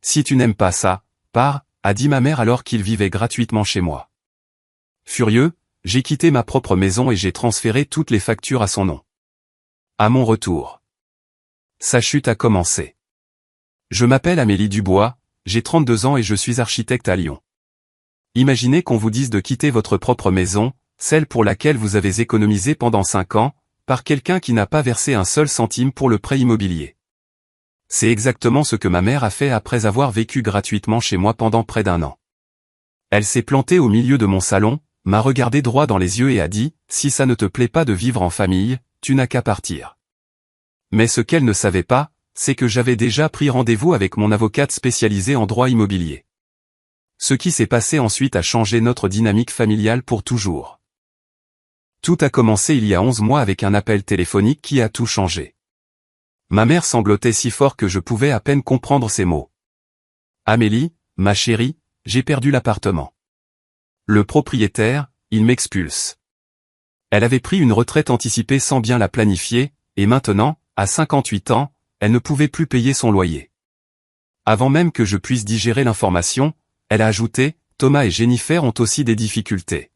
Si tu n'aimes pas ça, pars, a dit ma mère alors qu'il vivait gratuitement chez moi. Furieux, j'ai quitté ma propre maison et j'ai transféré toutes les factures à son nom. À mon retour, sa chute a commencé. Je m'appelle Amélie Dubois, j'ai 32 ans et je suis architecte à Lyon. Imaginez qu'on vous dise de quitter votre propre maison, celle pour laquelle vous avez économisé pendant 5 ans, par quelqu'un qui n'a pas versé un seul centime pour le prêt immobilier. C'est exactement ce que ma mère a fait après avoir vécu gratuitement chez moi pendant près d'1 an. Elle s'est plantée au milieu de mon salon, m'a regardé droit dans les yeux et a dit « Si ça ne te plaît pas de vivre en famille, tu n'as qu'à partir ». Mais ce qu'elle ne savait pas, c'est que j'avais déjà pris rendez-vous avec mon avocate spécialisée en droit immobilier. Ce qui s'est passé ensuite a changé notre dynamique familiale pour toujours. Tout a commencé il y a 11 mois avec un appel téléphonique qui a tout changé. Ma mère sanglotait si fort que je pouvais à peine comprendre ses mots. « Amélie, ma chérie, j'ai perdu l'appartement. Le propriétaire, il m'expulse. » Elle avait pris une retraite anticipée sans bien la planifier, et maintenant, à 58 ans, elle ne pouvait plus payer son loyer. Avant même que je puisse digérer l'information, elle a ajouté « Thomas et Jennifer ont aussi des difficultés.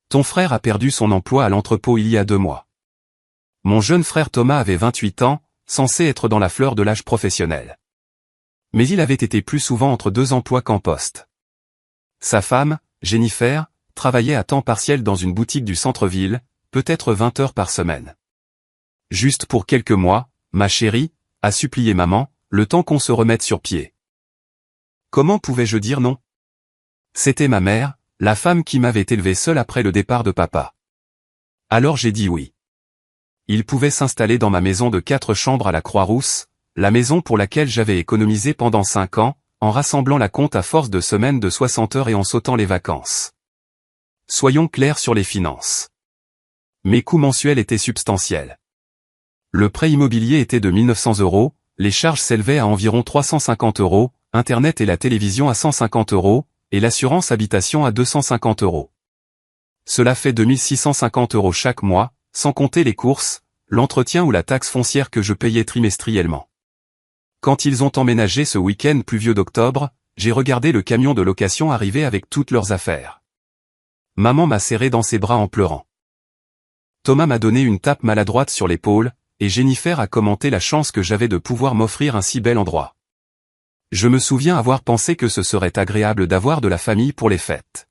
Ton frère a perdu son emploi à l'entrepôt il y a 2 mois. Mon jeune frère Thomas avait 28 ans, censé être dans la fleur de l'âge professionnel. Mais il avait été plus souvent entre 2 emplois qu'en poste. Sa femme, Jennifer, travaillait à temps partiel dans une boutique du centre-ville, peut-être 20 heures par semaine. Juste pour quelques mois, ma chérie, a supplié maman, le temps qu'on se remette sur pied. Comment pouvais-je dire non? C'était ma mère, la femme qui m'avait élevé seule après le départ de papa. Alors j'ai dit oui. Il pouvait s'installer dans ma maison de 4 chambres à la Croix-Rousse, la maison pour laquelle j'avais économisé pendant 5 ans, en rassemblant la compte à force de semaines de 60 heures et en sautant les vacances. Soyons clairs sur les finances. Mes coûts mensuels étaient substantiels. Le prêt immobilier était de 1 900 €, les charges s'élevaient à environ 350 €, Internet et la télévision à 150 €, et l'assurance habitation à 250 €. Cela fait 2 650 € chaque mois, sans compter les courses, l'entretien ou la taxe foncière que je payais trimestriellement. Quand ils ont emménagé ce week-end pluvieux d'octobre, j'ai regardé le camion de location arriver avec toutes leurs affaires. Maman m'a serré dans ses bras en pleurant. Thomas m'a donné une tape maladroite sur l'épaule, et Jennifer a commenté la chance que j'avais de pouvoir m'offrir un si bel endroit. Je me souviens avoir pensé que ce serait agréable d'avoir de la famille pour les fêtes.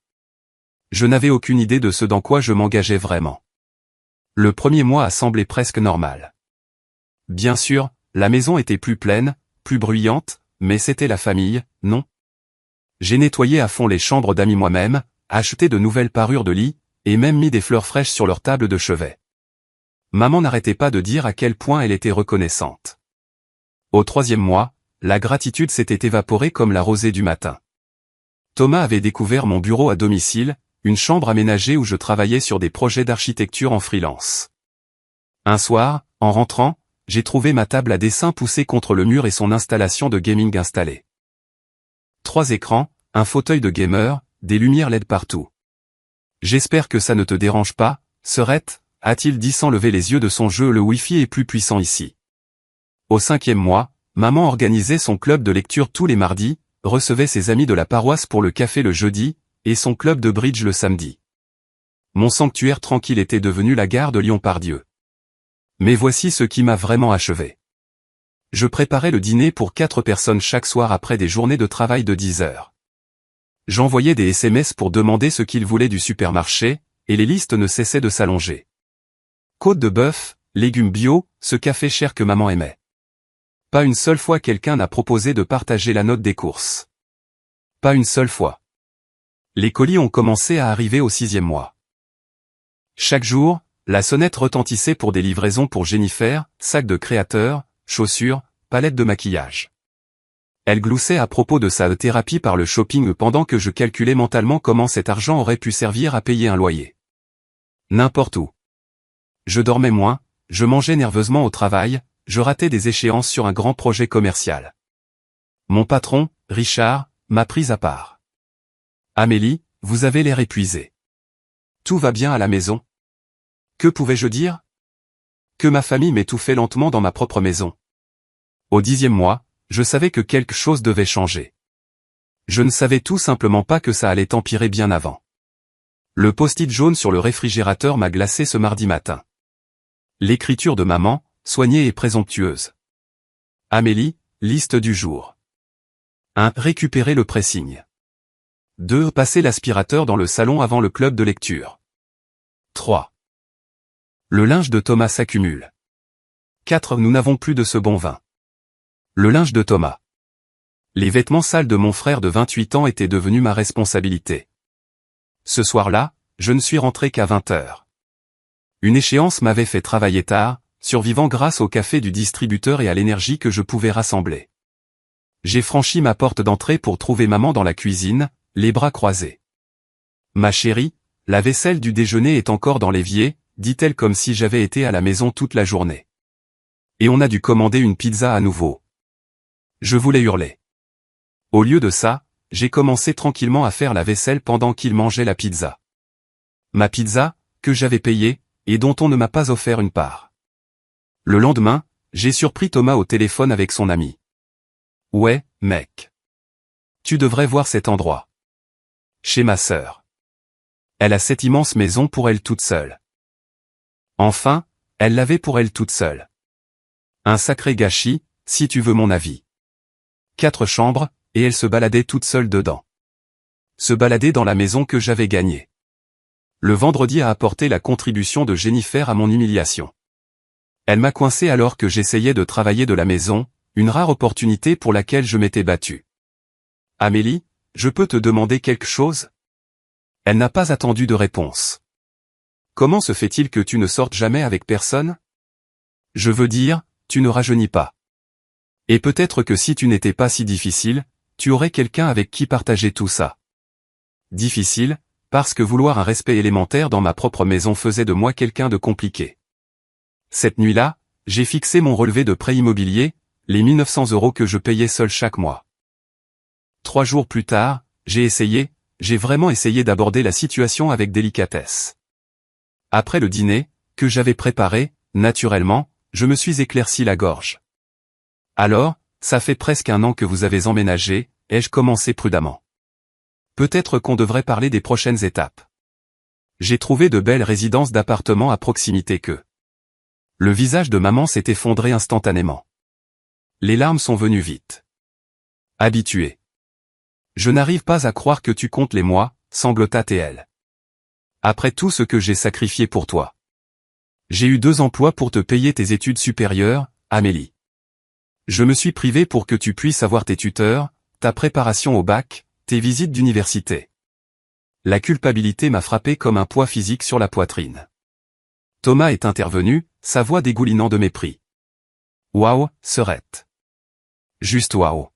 Je n'avais aucune idée de ce dans quoi je m'engageais vraiment. Le premier mois a semblé presque normal. Bien sûr, la maison était plus pleine, plus bruyante, mais c'était la famille, non? J'ai nettoyé à fond les chambres d'amis moi-même, acheté de nouvelles parures de lit, et même mis des fleurs fraîches sur leur table de chevet. Maman n'arrêtait pas de dire à quel point elle était reconnaissante. Au 3e mois, la gratitude s'était évaporée comme la rosée du matin. Thomas avait découvert mon bureau à domicile, une chambre aménagée où je travaillais sur des projets d'architecture en freelance. Un soir, en rentrant, j'ai trouvé ma table à dessin poussée contre le mur et son installation de gaming installée. 3 écrans, un fauteuil de gamer, des lumières LED partout. J'espère que ça ne te dérange pas, Serette, a-t-il dit sans lever les yeux de son jeu. Le Wi-Fi est plus puissant ici. Au 5e mois, maman organisait son club de lecture tous les mardis, recevait ses amis de la paroisse pour le café le jeudi, et son club de bridge le samedi. Mon sanctuaire tranquille était devenu la gare de Lyon-Pardieu. Mais voici ce qui m'a vraiment achevé. Je préparais le dîner pour 4 personnes chaque soir après des journées de travail de 10 heures. J'envoyais des SMS pour demander ce qu'ils voulaient du supermarché, et les listes ne cessaient de s'allonger. Côte de bœuf, légumes bio, ce café cher que maman aimait. Pas une seule fois quelqu'un n'a proposé de partager la note des courses. Pas une seule fois. Les colis ont commencé à arriver au 6e mois. Chaque jour, la sonnette retentissait pour des livraisons pour Jennifer, sacs de créateur, chaussures, palettes de maquillage. Elle gloussait à propos de sa thérapie par le shopping pendant que je calculais mentalement comment cet argent aurait pu servir à payer un loyer. N'importe où. Je dormais moins, je mangeais nerveusement au travail, je ratais des échéances sur un grand projet commercial. Mon patron, Richard, m'a pris à part. Amélie, vous avez l'air épuisée. Tout va bien à la maison? Que pouvais-je dire? Que ma famille m'étouffait lentement dans ma propre maison. Au 10e mois, je savais que quelque chose devait changer. Je ne savais tout simplement pas que ça allait empirer bien avant. Le post-it jaune sur le réfrigérateur m'a glacé ce mardi matin. L'écriture de maman, soignée et présomptueuse. Amélie, liste du jour. 1. Récupérer le pressing. 2. Passer l'aspirateur dans le salon avant le club de lecture. 3. Le linge de Thomas s'accumule. 4. Nous n'avons plus de ce bon vin. Le linge de Thomas. Les vêtements sales de mon frère de 28 ans étaient devenus ma responsabilité. Ce soir-là, je ne suis rentré qu'à 20h. Une échéance m'avait fait travailler tard, survivant grâce au café du distributeur et à l'énergie que je pouvais rassembler. J'ai franchi ma porte d'entrée pour trouver maman dans la cuisine, les bras croisés. Ma chérie, la vaisselle du déjeuner est encore dans l'évier, dit-elle comme si j'avais été à la maison toute la journée. Et on a dû commander une pizza à nouveau. Je voulais hurler. Au lieu de ça, j'ai commencé tranquillement à faire la vaisselle pendant qu'il mangeait la pizza. Ma pizza, que j'avais payée, et dont on ne m'a pas offert une part. Le lendemain, j'ai surpris Thomas au téléphone avec son ami. Ouais, mec. Tu devrais voir cet endroit. Chez ma sœur. Elle a cette immense maison pour elle toute seule. Enfin, elle l'avait pour elle toute seule. Un sacré gâchis, si tu veux mon avis. 4 chambres, et elle se baladait toute seule dedans. Se balader dans la maison que j'avais gagnée. Le vendredi a apporté la contribution de Jennifer à mon humiliation. Elle m'a coincé alors que j'essayais de travailler de la maison, une rare opportunité pour laquelle je m'étais battu. Amélie, je peux te demander quelque chose? Elle n'a pas attendu de réponse. Comment se fait-il que tu ne sortes jamais avec personne? Je veux dire, tu ne rajeunis pas. Et peut-être que si tu n'étais pas si difficile, tu aurais quelqu'un avec qui partager tout ça. Difficile, parce que vouloir un respect élémentaire dans ma propre maison faisait de moi quelqu'un de compliqué. Cette nuit-là, j'ai fixé mon relevé de prêt immobilier, les 1 900 € que je payais seul chaque mois. 3 jours plus tard, j'ai vraiment essayé d'aborder la situation avec délicatesse. Après le dîner, que j'avais préparé, naturellement, je me suis éclairci la gorge. Alors, ça fait presque 1 an que vous avez emménagé, ai-je commencé prudemment. Peut-être qu'on devrait parler des prochaines étapes. J'ai trouvé de belles résidences d'appartements à proximité que. Le visage de maman s'est effondré instantanément. Les larmes sont venues vite. Habituée. Je n'arrive pas à croire que tu comptes les mois, sanglota-t-elle. Après tout ce que j'ai sacrifié pour toi. J'ai eu 2 emplois pour te payer tes études supérieures, Amélie. Je me suis privé pour que tu puisses avoir tes tuteurs, ta préparation au bac, tes visites d'université. La culpabilité m'a frappé comme un poids physique sur la poitrine. Thomas est intervenu, sa voix dégoulinant de mépris. Waouh, sœurette. Juste waouh.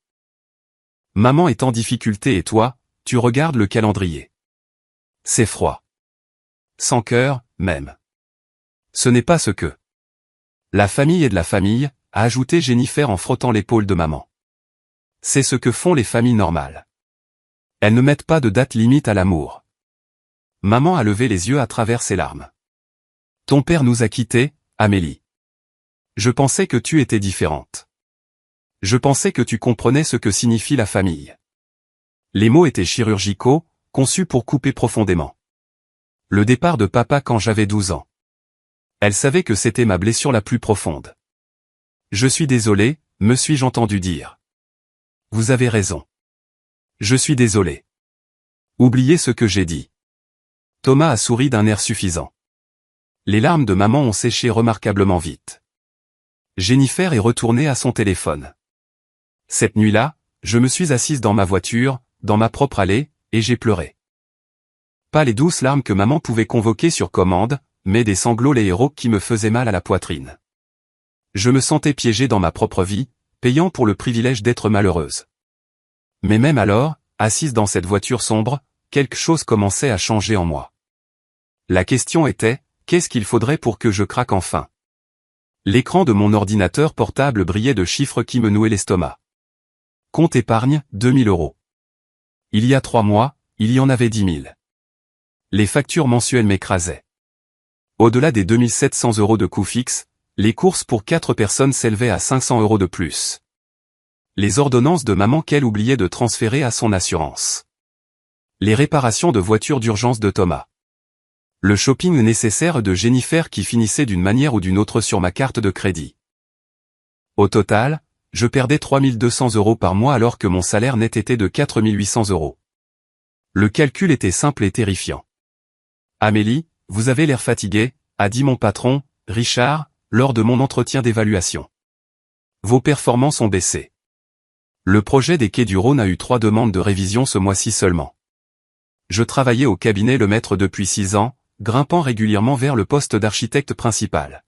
Maman est en difficulté et toi, tu regardes le calendrier. C'est froid. Sans cœur, même. Ce n'est pas ce que. La famille est de la famille, a ajouté Jennifer en frottant l'épaule de maman. C'est ce que font les familles normales. Elles ne mettent pas de date limite à l'amour. Maman a levé les yeux à travers ses larmes. Ton père nous a quittés, Amélie. Je pensais que tu étais différente. Je pensais que tu comprenais ce que signifie la famille. Les mots étaient chirurgicaux, conçus pour couper profondément. Le départ de papa quand j'avais 12 ans. Elle savait que c'était ma blessure la plus profonde. Je suis désolé, me suis-je entendu dire. Vous avez raison. Je suis désolé. Oubliez ce que j'ai dit. Thomas a souri d'un air suffisant. Les larmes de maman ont séché remarquablement vite. Jennifer est retournée à son téléphone. Cette nuit-là, je me suis assise dans ma voiture, dans ma propre allée, et j'ai pleuré. Pas les douces larmes que maman pouvait convoquer sur commande, mais des sanglots les héros qui me faisaient mal à la poitrine. Je me sentais piégé dans ma propre vie, payant pour le privilège d'être malheureuse. Mais même alors, assise dans cette voiture sombre, quelque chose commençait à changer en moi. La question était, qu'est-ce qu'il faudrait pour que je craque enfin? L'écran de mon ordinateur portable brillait de chiffres qui me nouaient l'estomac. Compte épargne, 2000 €. Il y a 3 mois, il y en avait 10 000. Les factures mensuelles m'écrasaient. Au-delà des 2700 € de coûts fixes, les courses pour 4 personnes s'élevaient à 500 € de plus. Les ordonnances de maman qu'elle oubliait de transférer à son assurance. Les réparations de voitures d'urgence de Thomas. Le shopping nécessaire de Jennifer qui finissait d'une manière ou d'une autre sur ma carte de crédit. Au total, je perdais 3200 € par mois alors que mon salaire net était de 4800 €. Le calcul était simple et terrifiant. Amélie, vous avez l'air fatiguée, a dit mon patron, Richard, lors de mon entretien d'évaluation. Vos performances ont baissé. Le projet des quais du Rhône a eu 3 demandes de révision ce mois-ci seulement. Je travaillais au cabinet Le Maître depuis 6 ans, grimpant régulièrement vers le poste d'architecte principal.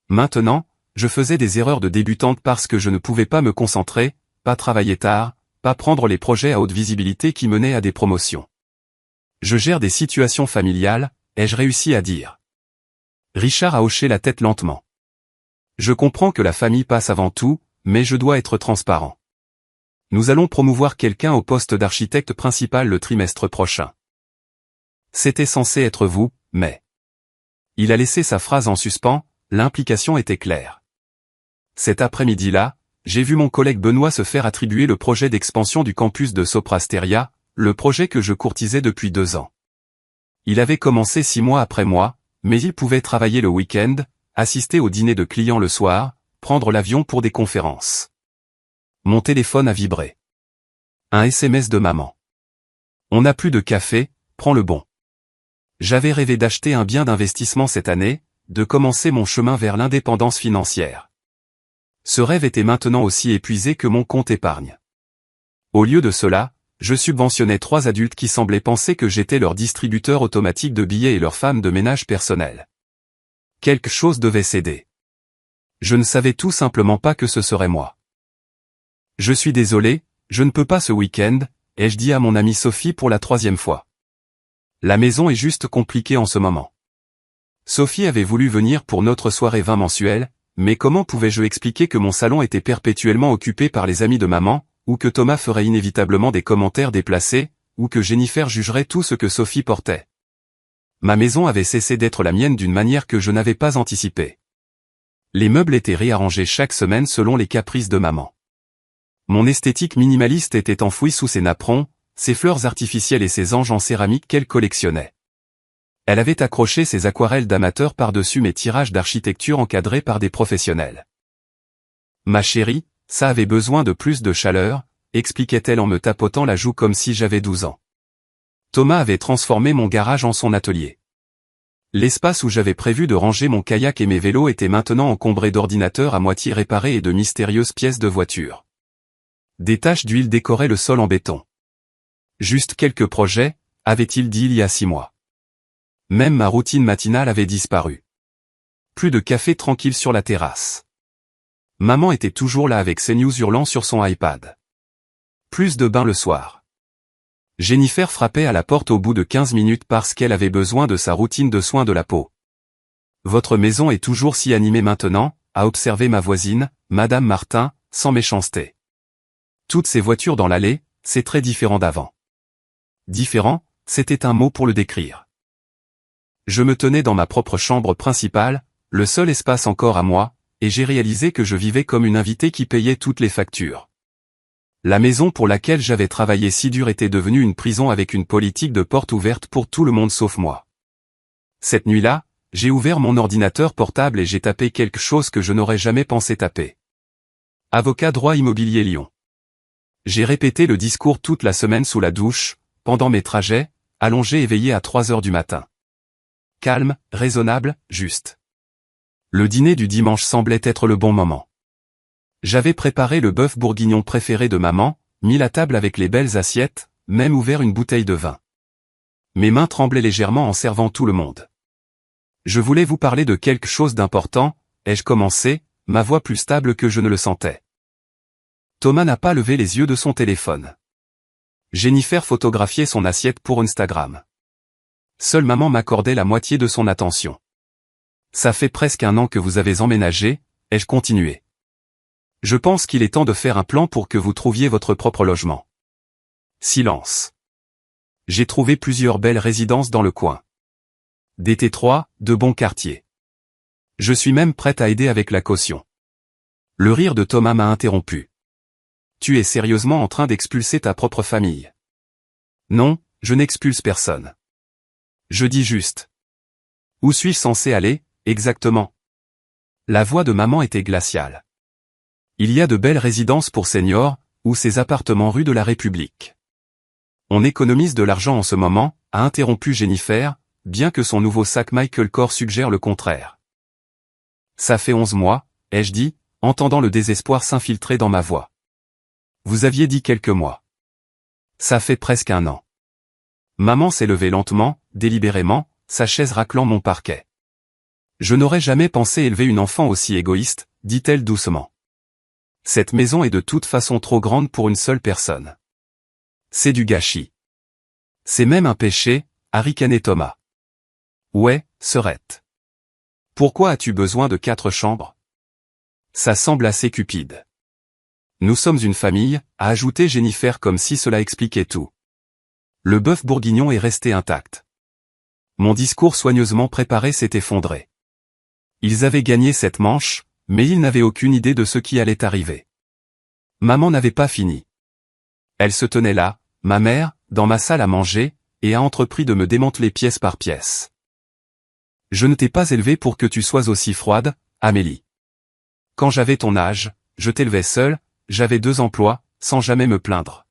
Maintenant, je faisais des erreurs de débutante parce que je ne pouvais pas me concentrer, pas travailler tard, pas prendre les projets à haute visibilité qui menaient à des promotions. Je gère des situations familiales, ai-je réussi à dire. Richard a hoché la tête lentement. Je comprends que la famille passe avant tout, mais je dois être transparent. Nous allons promouvoir quelqu'un au poste d'architecte principal le trimestre prochain. C'était censé être vous, mais... Il a laissé sa phrase en suspens, l'implication était claire. Cet après-midi-là, j'ai vu mon collègue Benoît se faire attribuer le projet d'expansion du campus de Soprasteria, le projet que je courtisais depuis 2 ans. Il avait commencé 6 mois après moi, mais il pouvait travailler le week-end, assister au dîner de clients le soir, prendre l'avion pour des conférences. Mon téléphone a vibré. Un SMS de maman. On n'a plus de café, prends le bon. J'avais rêvé d'acheter un bien d'investissement cette année, de commencer mon chemin vers l'indépendance financière. Ce rêve était maintenant aussi épuisé que mon compte épargne. Au lieu de cela, je subventionnais 3 adultes qui semblaient penser que j'étais leur distributeur automatique de billets et leur femme de ménage personnelle. Quelque chose devait céder. Je ne savais tout simplement pas que ce serait moi. Je suis désolé, je ne peux pas ce week-end, ai-je dit à mon amie Sophie pour la 3e fois. La maison est juste compliquée en ce moment. Sophie avait voulu venir pour notre soirée vin mensuelle, mais comment pouvais-je expliquer que mon salon était perpétuellement occupé par les amis de maman, ou que Thomas ferait inévitablement des commentaires déplacés, ou que Jennifer jugerait tout ce que Sophie portait. Ma maison avait cessé d'être la mienne d'une manière que je n'avais pas anticipée. Les meubles étaient réarrangés chaque semaine selon les caprices de maman. Mon esthétique minimaliste était enfouie sous ses napperons, ses fleurs artificielles et ses anges en céramique qu'elle collectionnait. Elle avait accroché ses aquarelles d'amateurs par-dessus mes tirages d'architecture encadrés par des professionnels. Ma chérie, ça avait besoin de plus de chaleur, expliquait-elle en me tapotant la joue comme si j'avais 12 ans. Thomas avait transformé mon garage en son atelier. L'espace où j'avais prévu de ranger mon kayak et mes vélos était maintenant encombré d'ordinateurs à moitié réparés et de mystérieuses pièces de voiture. Des taches d'huile décoraient le sol en béton. Juste quelques projets, avait-il dit il y a 6 mois. Même ma routine matinale avait disparu. Plus de café tranquille sur la terrasse. Maman était toujours là avec ses news hurlant sur son iPad. Plus de bains le soir. Jennifer frappait à la porte au bout de 15 minutes parce qu'elle avait besoin de sa routine de soins de la peau. Votre maison est toujours si animée maintenant, a observé ma voisine, Madame Martin, sans méchanceté. Toutes ces voitures dans l'allée, c'est très différent d'avant. Différent, c'était un mot pour le décrire. Je me tenais dans ma propre chambre principale, le seul espace encore à moi, et j'ai réalisé que je vivais comme une invitée qui payait toutes les factures. La maison pour laquelle j'avais travaillé si dur était devenue une prison avec une politique de porte ouverte pour tout le monde sauf moi. Cette nuit-là, j'ai ouvert mon ordinateur portable et j'ai tapé quelque chose que je n'aurais jamais pensé taper. Avocat droit immobilier Lyon. J'ai répété le discours toute la semaine sous la douche, pendant mes trajets, allongé et veillé à 3 heures du matin. Calme, raisonnable, juste. Le dîner du dimanche semblait être le bon moment. J'avais préparé le bœuf bourguignon préféré de maman, mis la table avec les belles assiettes, même ouvert une bouteille de vin. Mes mains tremblaient légèrement en servant tout le monde. Je voulais vous parler de quelque chose d'important, ai-je commencé, ma voix plus stable que je ne le sentais. Thomas n'a pas levé les yeux de son téléphone. Jennifer photographiait son assiette pour Instagram. Seule maman m'accordait la moitié de son attention. Ça fait presque 1 an que vous avez emménagé, ai-je continué. Je pense qu'il est temps de faire un plan pour que vous trouviez votre propre logement. Silence. J'ai trouvé plusieurs belles résidences dans le coin. Des T3, de bons quartiers. Je suis même prête à aider avec la caution. Le rire de Thomas m'a interrompu. Tu es sérieusement en train d'expulser ta propre famille? Non, je n'expulse personne. Je dis juste. Où suis-je censé aller, exactement? La voix de maman était glaciale. Il y a de belles résidences pour seniors, ou ces appartements rue de la République. On économise de l'argent en ce moment, a interrompu Jennifer, bien que son nouveau sac Michael Kors suggère le contraire. Ça fait 11 mois, ai-je dit, entendant le désespoir s'infiltrer dans ma voix. Vous aviez dit quelques mois. Ça fait presque 1 an. Maman s'est levée lentement, délibérément, sa chaise raclant mon parquet. Je n'aurais jamais pensé élever une enfant aussi égoïste, dit-elle doucement. Cette maison est de toute façon trop grande pour une seule personne. C'est du gâchis. C'est même un péché, a ricané Thomas. Ouais, Serette. Pourquoi as-tu besoin de 4 chambres? Ça semble assez cupide. Nous sommes une famille, a ajouté Jennifer comme si cela expliquait tout. Le bœuf bourguignon est resté intact. Mon discours soigneusement préparé s'est effondré. Ils avaient gagné cette manche, mais ils n'avaient aucune idée de ce qui allait arriver. Maman n'avait pas fini. Elle se tenait là, ma mère, dans ma salle à manger, et a entrepris de me démanteler pièce par pièce. Je ne t'ai pas élevée pour que tu sois aussi froide, Amélie. Quand j'avais ton âge, je t'élevais seule, j'avais 2 emplois, sans jamais me plaindre.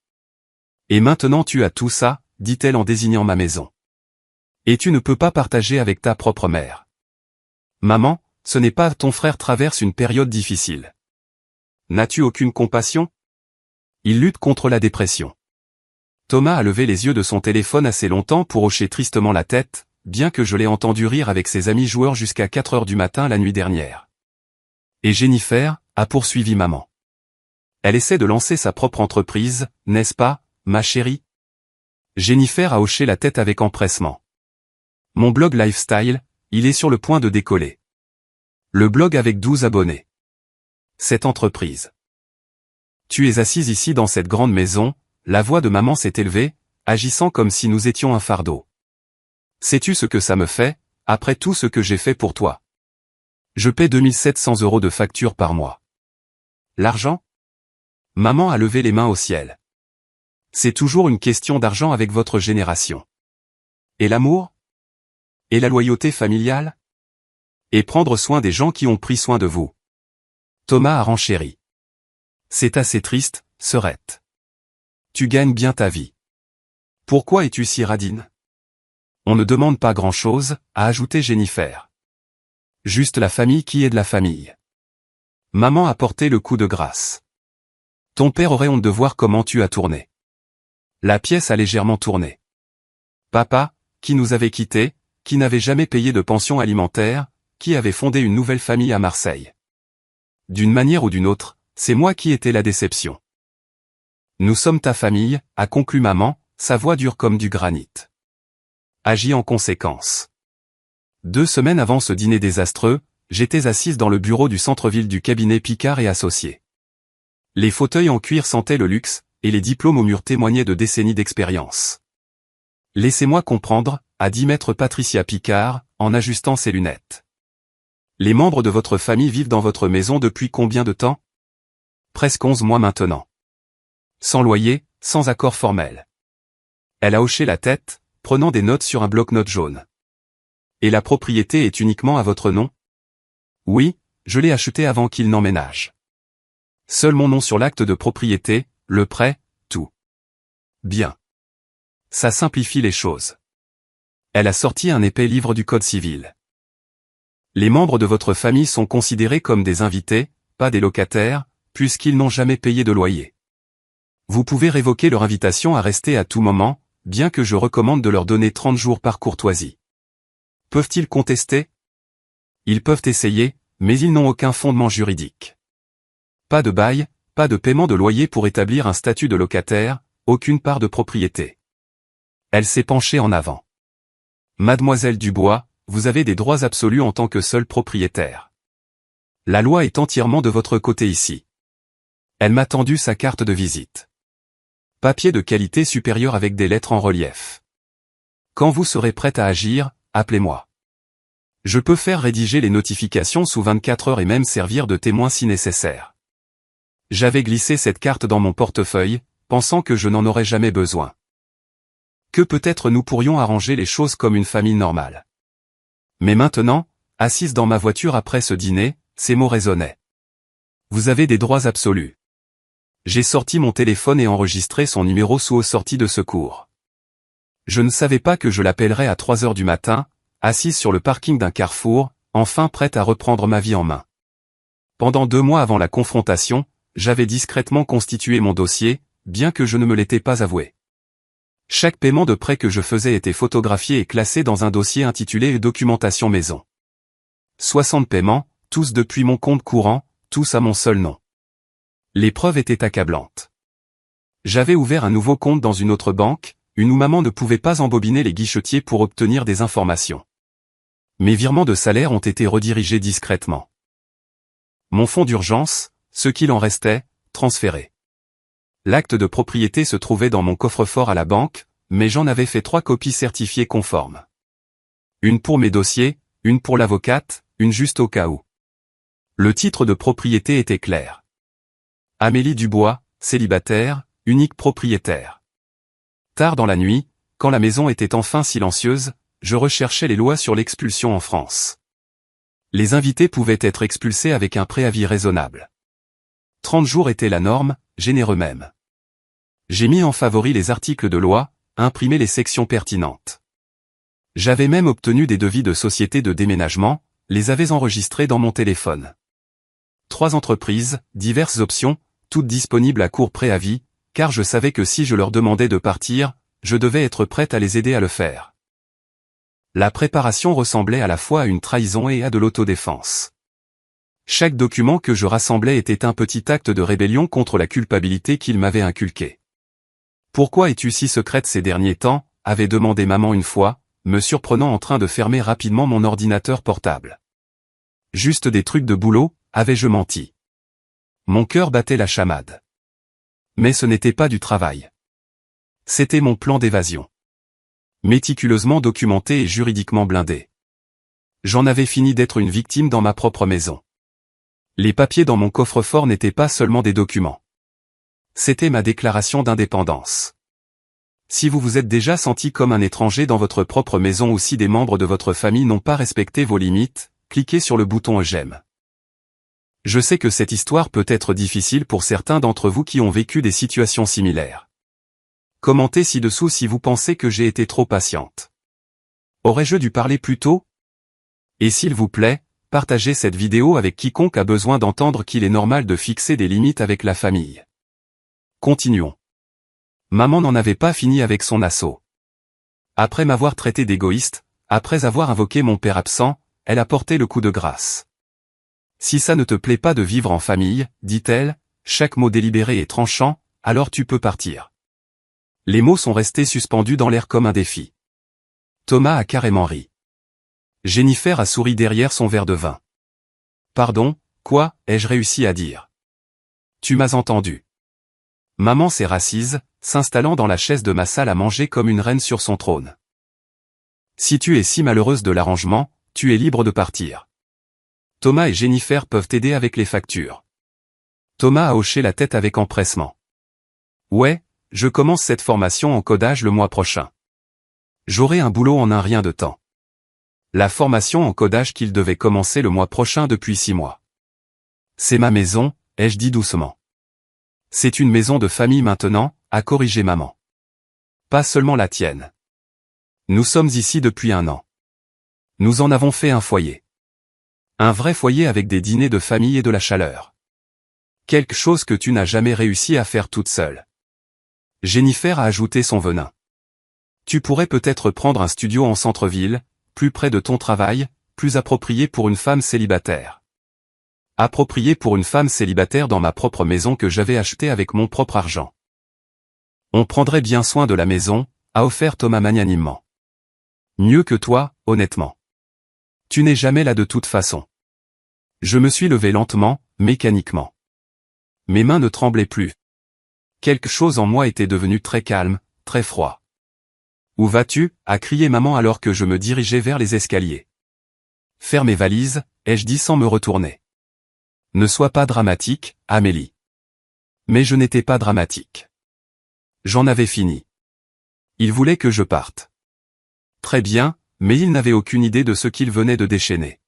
Et maintenant tu as tout ça, dit-elle en désignant ma maison. Et tu ne peux pas partager avec ta propre mère. Maman, ce n'est pas ton frère traverse une période difficile. N'as-tu aucune compassion? Il lutte contre la dépression. Thomas a levé les yeux de son téléphone assez longtemps pour hocher tristement la tête, bien que je l'ai entendu rire avec ses amis joueurs jusqu'à 4 heures du matin la nuit dernière. Et Jennifer, a poursuivi maman. Elle essaie de lancer sa propre entreprise, n'est-ce pas, ma chérie? Jennifer a hoché la tête avec empressement. Mon blog lifestyle, il est sur le point de décoller. Le blog avec 12 abonnés. Cette entreprise. Tu es assise ici dans cette grande maison, la voix de maman s'est élevée, agissant comme si nous étions un fardeau. Sais-tu ce que ça me fait, après tout ce que j'ai fait pour toi? Je paie 2700 € de facture par mois. L'argent? Maman a levé les mains au ciel. C'est toujours une question d'argent avec votre génération. Et l'amour? Et la loyauté familiale? Et prendre soin des gens qui ont pris soin de vous. Thomas a renchéri. C'est assez triste, Serette. Tu gagnes bien ta vie. Pourquoi es-tu si radine? On ne demande pas grand-chose, a ajouté Jennifer. Juste la famille qui est de la famille. Maman a porté le coup de grâce. Ton père aurait honte de voir comment tu as tourné. La pièce a légèrement tourné. Papa, qui nous avait quittés, qui n'avait jamais payé de pension alimentaire, qui avait fondé une nouvelle famille à Marseille. D'une manière ou d'une autre, c'est moi qui étais la déception. Nous sommes ta famille, a conclu maman, sa voix dure comme du granit. Agis en conséquence. 2 semaines avant ce dîner désastreux, j'étais assise dans le bureau du centre-ville du cabinet Picard et Associés. Les fauteuils en cuir sentaient le luxe, et les diplômes au mur témoignaient de décennies d'expérience. Laissez-moi comprendre, a dit maître Patricia Picard, en ajustant ses lunettes. Les membres de votre famille vivent dans votre maison depuis combien de temps? Presque 11 mois maintenant. Sans loyer, sans accord formel. Elle a hoché la tête, prenant des notes sur un bloc-notes jaune. Et la propriété est uniquement à votre nom? Oui, je l'ai achetée avant qu'il n'emménage. Seul mon nom sur l'acte de propriété, le prêt, tout. Bien. Ça simplifie les choses. Elle a sorti un épais livre du Code civil. Les membres de votre famille sont considérés comme des invités, pas des locataires, puisqu'ils n'ont jamais payé de loyer. Vous pouvez révoquer leur invitation à rester à tout moment, bien que je recommande de leur donner 30 jours par courtoisie. Peuvent-ils contester? Ils peuvent essayer, mais ils n'ont aucun fondement juridique. Pas de bail, pas de paiement de loyer pour établir un statut de locataire, aucune part de propriété. Elle s'est penchée en avant. Mademoiselle Dubois, vous avez des droits absolus en tant que seule propriétaire. La loi est entièrement de votre côté ici. Elle m'a tendu sa carte de visite. Papier de qualité supérieure avec des lettres en relief. Quand vous serez prête à agir, appelez-moi. Je peux faire rédiger les notifications sous 24 heures et même servir de témoin si nécessaire. J'avais glissé cette carte dans mon portefeuille, pensant que je n'en aurais jamais besoin. Que peut-être nous pourrions arranger les choses comme une famille normale. Mais maintenant, assise dans ma voiture après ce dîner, ces mots résonnaient. Vous avez des droits absolus. J'ai sorti mon téléphone et enregistré son numéro sous sortie de secours. Je ne savais pas que je l'appellerais à 3 heures du matin, assise sur le parking d'un carrefour, enfin prête à reprendre ma vie en main. Pendant 2 mois avant la confrontation, j'avais discrètement constitué mon dossier, bien que je ne me l'étais pas avoué. Chaque paiement de prêt que je faisais était photographié et classé dans un dossier intitulé « Documentation maison ». 60 paiements, tous depuis mon compte courant, tous à mon seul nom. Les preuves étaient accablantes. J'avais ouvert un nouveau compte dans une autre banque, une où maman ne pouvait pas embobiner les guichetiers pour obtenir des informations. Mes virements de salaire ont été redirigés discrètement. Mon fonds d'urgence, ce qu'il en restait, transféré. L'acte de propriété se trouvait dans mon coffre-fort à la banque, mais j'en avais fait 3 copies certifiées conformes. Une pour mes dossiers, une pour l'avocate, une juste au cas où. Le titre de propriété était clair. Amélie Dubois, célibataire, unique propriétaire. Tard dans la nuit, quand la maison était enfin silencieuse, je recherchais les lois sur l'expulsion en France. Les invités pouvaient être expulsés avec un préavis raisonnable. 30 jours était la norme, généreux même. J'ai mis en favori les articles de loi, imprimé les sections pertinentes. J'avais même obtenu des devis de sociétés de déménagement, les avais enregistrés dans mon téléphone. 3 entreprises, diverses options, toutes disponibles à court préavis, car je savais que si je leur demandais de partir, je devais être prête à les aider à le faire. La préparation ressemblait à la fois à une trahison et à de l'autodéfense. Chaque document que je rassemblais était un petit acte de rébellion contre la culpabilité qu'il m'avait inculquée. « Pourquoi es-tu si secrète ces derniers temps ?» avait demandé maman une fois, me surprenant en train de fermer rapidement mon ordinateur portable. « Juste des trucs de boulot », avais-je menti. Mon cœur battait la chamade. Mais ce n'était pas du travail. C'était mon plan d'évasion. Méticuleusement documenté et juridiquement blindé. J'en avais fini d'être une victime dans ma propre maison. Les papiers dans mon coffre-fort n'étaient pas seulement des documents. C'était ma déclaration d'indépendance. Si vous vous êtes déjà senti comme un étranger dans votre propre maison ou si des membres de votre famille n'ont pas respecté vos limites, cliquez sur le bouton « J'aime ». Je sais que cette histoire peut être difficile pour certains d'entre vous qui ont vécu des situations similaires. Commentez ci-dessous si vous pensez que j'ai été trop patiente. Aurais-je dû parler plus tôt? Et s'il vous plaît, partagez cette vidéo avec quiconque a besoin d'entendre qu'il est normal de fixer des limites avec la famille. Continuons. Maman n'en avait pas fini avec son assaut. Après m'avoir traité d'égoïste, après avoir invoqué mon père absent, elle a porté le coup de grâce. Si ça ne te plaît pas de vivre en famille, dit-elle, chaque mot délibéré et tranchant, alors tu peux partir. Les mots sont restés suspendus dans l'air comme un défi. Thomas a carrément ri. Jennifer a souri derrière son verre de vin. Pardon, quoi, ai-je réussi à dire? Tu m'as entendu. Maman s'est rassise, s'installant dans la chaise de ma salle à manger comme une reine sur son trône. Si tu es si malheureuse de l'arrangement, tu es libre de partir. Thomas et Jennifer peuvent t'aider avec les factures. Thomas a hoché la tête avec empressement. Ouais, je commence cette formation en codage le mois prochain. J'aurai un boulot en un rien de temps. La formation en codage qu'il devait commencer le mois prochain depuis 6 mois. C'est ma maison, ai-je dit doucement. C'est une maison de famille maintenant, a corrigé maman. Pas seulement la tienne. Nous sommes ici depuis 1 an. Nous en avons fait un foyer. Un vrai foyer avec des dîners de famille et de la chaleur. Quelque chose que tu n'as jamais réussi à faire toute seule. Jennifer a ajouté son venin. Tu pourrais peut-être prendre un studio en centre-ville, plus près de ton travail, plus approprié pour une femme célibataire. Approprié pour une femme célibataire dans ma propre maison que j'avais achetée avec mon propre argent. On prendrait bien soin de la maison, a offert Thomas magnanimement. Mieux que toi, honnêtement. Tu n'es jamais là de toute façon. Je me suis levé lentement, mécaniquement. Mes mains ne tremblaient plus. Quelque chose en moi était devenu très calme, très froid. Où vas-tu? A crié maman alors que je me dirigeais vers les escaliers. Faire mes valises, ai-je dit sans me retourner. Ne sois pas dramatique, Amélie. Mais je n'étais pas dramatique. J'en avais fini. Il voulait que je parte. Très bien, mais il n'avait aucune idée de ce qu'il venait de déchaîner.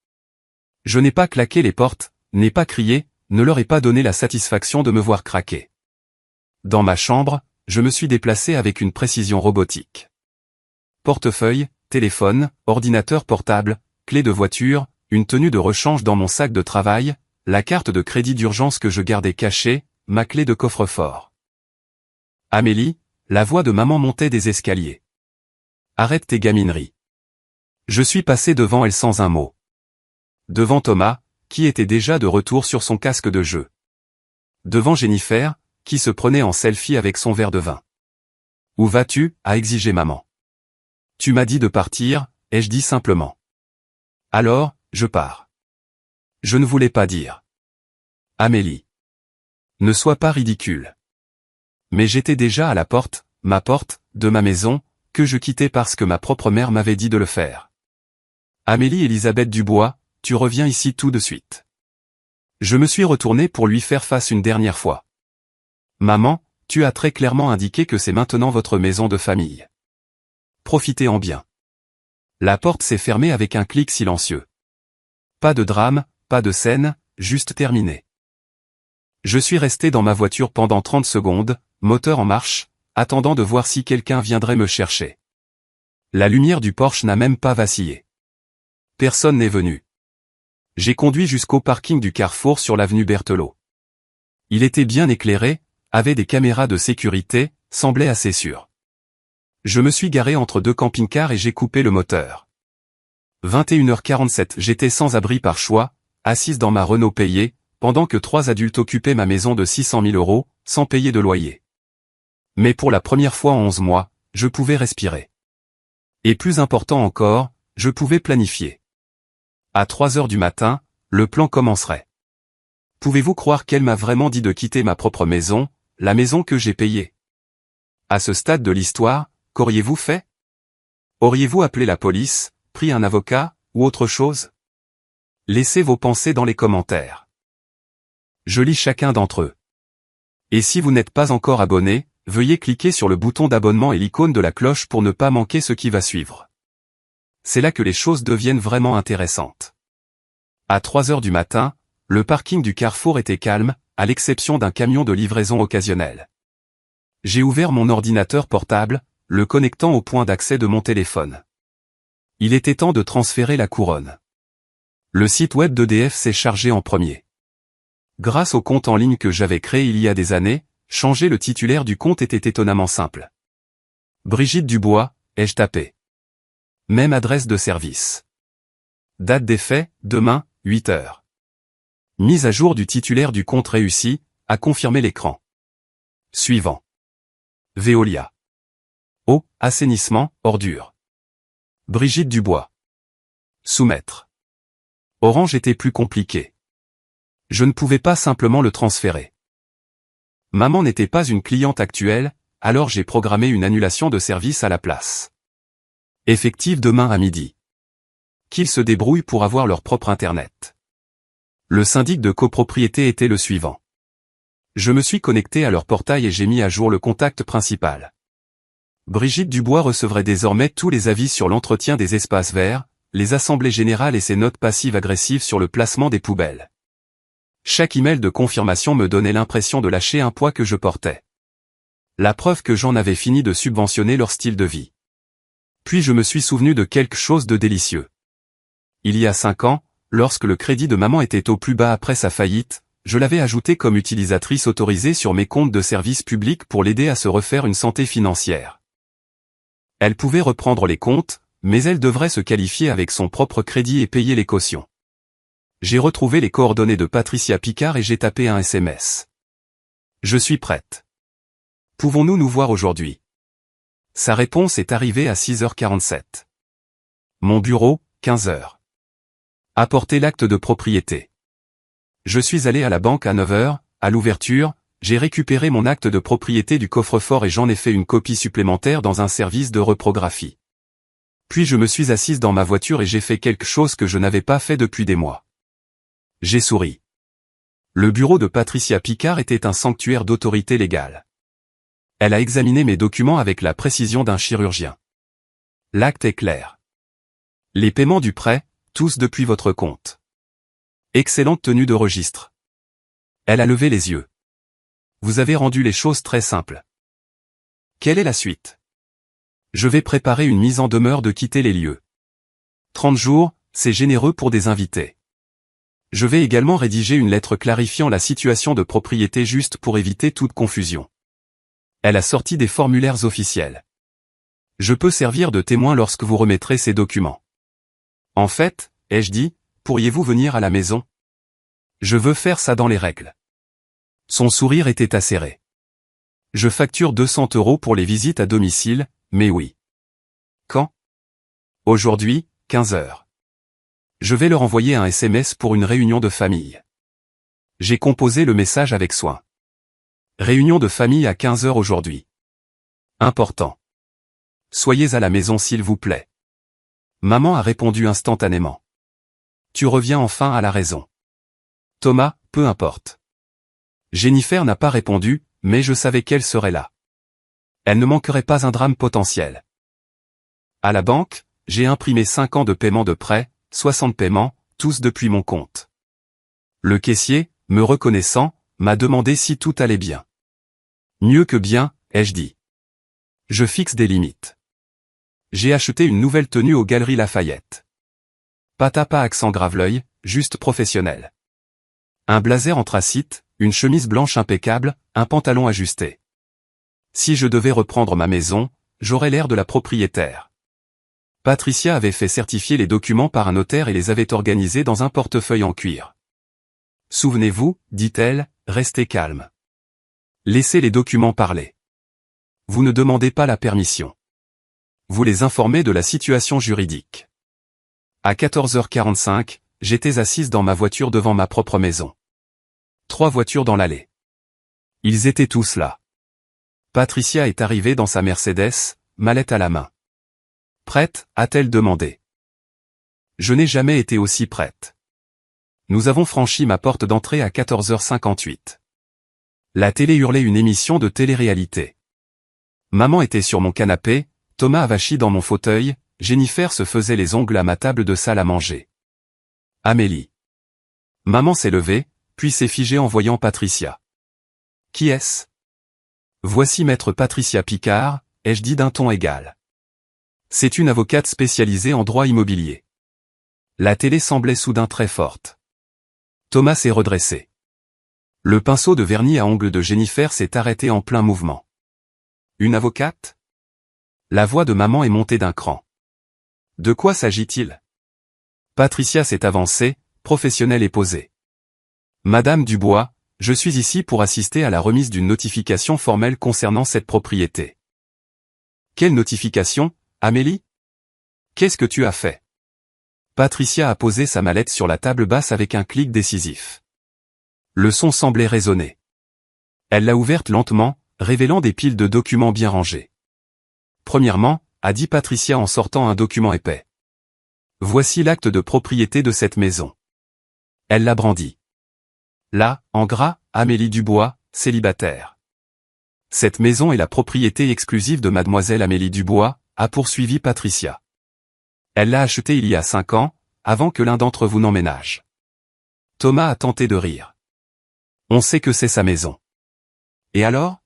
Je n'ai pas claqué les portes, n'ai pas crié, ne leur ai pas donné la satisfaction de me voir craquer. Dans ma chambre, je me suis déplacé avec une précision robotique. Portefeuille, téléphone, ordinateur portable, clé de voiture, une tenue de rechange dans mon sac de travail, la carte de crédit d'urgence que je gardais cachée, ma clé de coffre-fort. Amélie, la voix de maman montait des escaliers. Arrête tes gamineries. Je suis passé devant elle sans un mot. Devant Thomas, qui était déjà de retour sur son casque de jeu. Devant Jennifer, qui se prenait en selfie avec son verre de vin. Où vas-tu, a exigé maman. Tu m'as dit de partir, ai-je dit simplement. Alors, je pars. Je ne voulais pas dire. Amélie. Ne sois pas ridicule. Mais j'étais déjà à la porte, ma porte, de ma maison, que je quittais parce que ma propre mère m'avait dit de le faire. Amélie Elisabeth Dubois, tu reviens ici tout de suite. Je me suis retourné pour lui faire face une dernière fois. Maman, tu as très clairement indiqué que c'est maintenant votre maison de famille. Profitez-en bien. La porte s'est fermée avec un clic silencieux. Pas de drame, pas de scène, juste terminé. Je suis resté dans ma voiture pendant 30 secondes, moteur en marche, attendant de voir si quelqu'un viendrait me chercher. La lumière du Porsche n'a même pas vacillé. Personne n'est venu. J'ai conduit jusqu'au parking du Carrefour sur l'avenue Berthelot. Il était bien éclairé, avait des caméras de sécurité, semblait assez sûr. Je me suis garé entre deux camping-cars et j'ai coupé le moteur. 21h47, j'étais sans abri par choix, assise dans ma Renault payée, pendant que 3 adultes occupaient ma maison de 600 000 €, sans payer de loyer. Mais pour la première fois en 11 mois, je pouvais respirer. Et plus important encore, je pouvais planifier. À 3 heures du matin, le plan commencerait. Pouvez-vous croire qu'elle m'a vraiment dit de quitter ma propre maison, la maison que j'ai payée? À ce stade de l'histoire, qu'auriez-vous fait? Auriez-vous appelé la police, pris un avocat, ou autre chose? Laissez vos pensées dans les commentaires. Je lis chacun d'entre eux. Et si vous n'êtes pas encore abonné, veuillez cliquer sur le bouton d'abonnement et l'icône de la cloche pour ne pas manquer ce qui va suivre. C'est là que les choses deviennent vraiment intéressantes. À 3 heures du matin, le parking du Carrefour était calme, à l'exception d'un camion de livraison occasionnel. J'ai ouvert mon ordinateur portable, le connectant au point d'accès de mon téléphone. Il était temps de transférer la couronne. Le site web d'EDF s'est chargé en premier. Grâce au compte en ligne que j'avais créé il y a des années, changer le titulaire du compte était étonnamment simple. Brigitte Dubois, ai-je tapé. Même adresse de service. Date d'effet, demain, 8 heures. Mise à jour du titulaire du compte réussi, à confirmer l'écran. Suivant. Veolia. Eau, assainissement, ordures. Brigitte Dubois. Soumettre. Orange était plus compliqué. Je ne pouvais pas simplement le transférer. Maman n'était pas une cliente actuelle, alors j'ai programmé une annulation de service à la place. Effective demain à midi. Qu'ils se débrouillent pour avoir leur propre internet. Le syndic de copropriété était le suivant. Je me suis connecté à leur portail et j'ai mis à jour le contact principal. Brigitte Dubois recevrait désormais tous les avis sur l'entretien des espaces verts, les assemblées générales et ses notes passives-agressives sur le placement des poubelles. Chaque email de confirmation me donnait l'impression de lâcher un poids que je portais. La preuve que j'en avais fini de subventionner leur style de vie. Puis je me suis souvenu de quelque chose de délicieux. Il y a 5 ans, lorsque le crédit de maman était au plus bas après sa faillite, je l'avais ajoutée comme utilisatrice autorisée sur mes comptes de service public pour l'aider à se refaire une santé financière. Elle pouvait reprendre les comptes, mais elle devrait se qualifier avec son propre crédit et payer les cautions. J'ai retrouvé les coordonnées de Patricia Picard et j'ai tapé un SMS. Je suis prête. Pouvons-nous nous voir aujourd'hui? Sa réponse est arrivée à 6h47. Mon bureau, 15h. Apporter l'acte de propriété. Je suis allé à la banque à 9h, à l'ouverture, j'ai récupéré mon acte de propriété du coffre-fort et j'en ai fait une copie supplémentaire dans un service de reprographie. Puis je me suis assise dans ma voiture et j'ai fait quelque chose que je n'avais pas fait depuis des mois. J'ai souri. Le bureau de Patricia Picard était un sanctuaire d'autorité légale. Elle a examiné mes documents avec la précision d'un chirurgien. L'acte est clair. Les paiements du prêt, tous depuis votre compte. Excellente tenue de registre. Elle a levé les yeux. Vous avez rendu les choses très simples. Quelle est la suite? Je vais préparer une mise en demeure de quitter les lieux. 30 jours, c'est généreux pour des invités. Je vais également rédiger une lettre clarifiant la situation de propriété juste pour éviter toute confusion. Elle a sorti des formulaires officiels. Je peux servir de témoin lorsque vous remettrez ces documents. En fait, ai-je dit, pourriez-vous venir à la maison? Je veux faire ça dans les règles. Son sourire était acéré. Je facture 200 € pour les visites à domicile, mais oui. Quand? Aujourd'hui, 15 heures. Je vais leur envoyer un SMS pour une réunion de famille. J'ai composé le message avec soin. Réunion de famille à 15 heures aujourd'hui. Important. Soyez à la maison s'il vous plaît. Maman a répondu instantanément. Tu reviens enfin à la raison. Thomas, peu importe. Jennifer n'a pas répondu, mais je savais qu'elle serait là. Elle ne manquerait pas un drame potentiel. À la banque, j'ai imprimé 5 ans de paiement de prêt, 60 paiements, tous depuis mon compte. Le caissier, me reconnaissant, m'a demandé si tout allait bien. Mieux que bien, ai-je dit. Je fixe des limites. J'ai acheté une nouvelle tenue aux Galeries Lafayette. Pas accent grave-l'œil, juste professionnel. Un blazer anthracite, une chemise blanche impeccable, un pantalon ajusté. Si je devais reprendre ma maison, j'aurais l'air de la propriétaire. Patricia avait fait certifier les documents par un notaire et les avait organisés dans un portefeuille en cuir. Souvenez-vous, dit-elle, restez calme. Laissez les documents parler. Vous ne demandez pas la permission. Vous les informez de la situation juridique. À 14h45, j'étais assise dans ma voiture devant ma propre maison. 3 voitures dans l'allée. Ils étaient tous là. Patricia est arrivée dans sa Mercedes, mallette à la main. Prête, a-t-elle demandé. Je n'ai jamais été aussi prête. Nous avons franchi ma porte d'entrée à 14h58. La télé hurlait une émission de télé-réalité. Maman était sur mon canapé, Thomas avachi dans mon fauteuil, Jennifer se faisait les ongles à ma table de salle à manger. Amélie. Maman s'est levée, puis s'est figée en voyant Patricia. Qui est-ce? Voici maître Patricia Picard, ai-je dit d'un ton égal. C'est une avocate spécialisée en droit immobilier. La télé semblait soudain très forte. Thomas s'est redressé. Le pinceau de vernis à ongles de Jennifer s'est arrêté en plein mouvement. Une avocate? La voix de maman est montée d'un cran. De quoi s'agit-il? Patricia s'est avancée, professionnelle et posée. Madame Dubois, je suis ici pour assister à la remise d'une notification formelle concernant cette propriété. Quelle notification, Amélie? Qu'est-ce que tu as fait? Patricia a posé sa mallette sur la table basse avec un clic décisif. Le son semblait résonner. Elle l'a ouverte lentement, révélant des piles de documents bien rangés. Premièrement, a dit Patricia en sortant un document épais. Voici l'acte de propriété de cette maison. Elle l'a brandi. Là, en gras, Amélie Dubois, célibataire. Cette maison est la propriété exclusive de mademoiselle Amélie Dubois, a poursuivi Patricia. Elle l'a achetée il y a 5 ans, avant que l'un d'entre vous n'emménage. Thomas a tenté de rire. On sait que c'est sa maison. Et alors?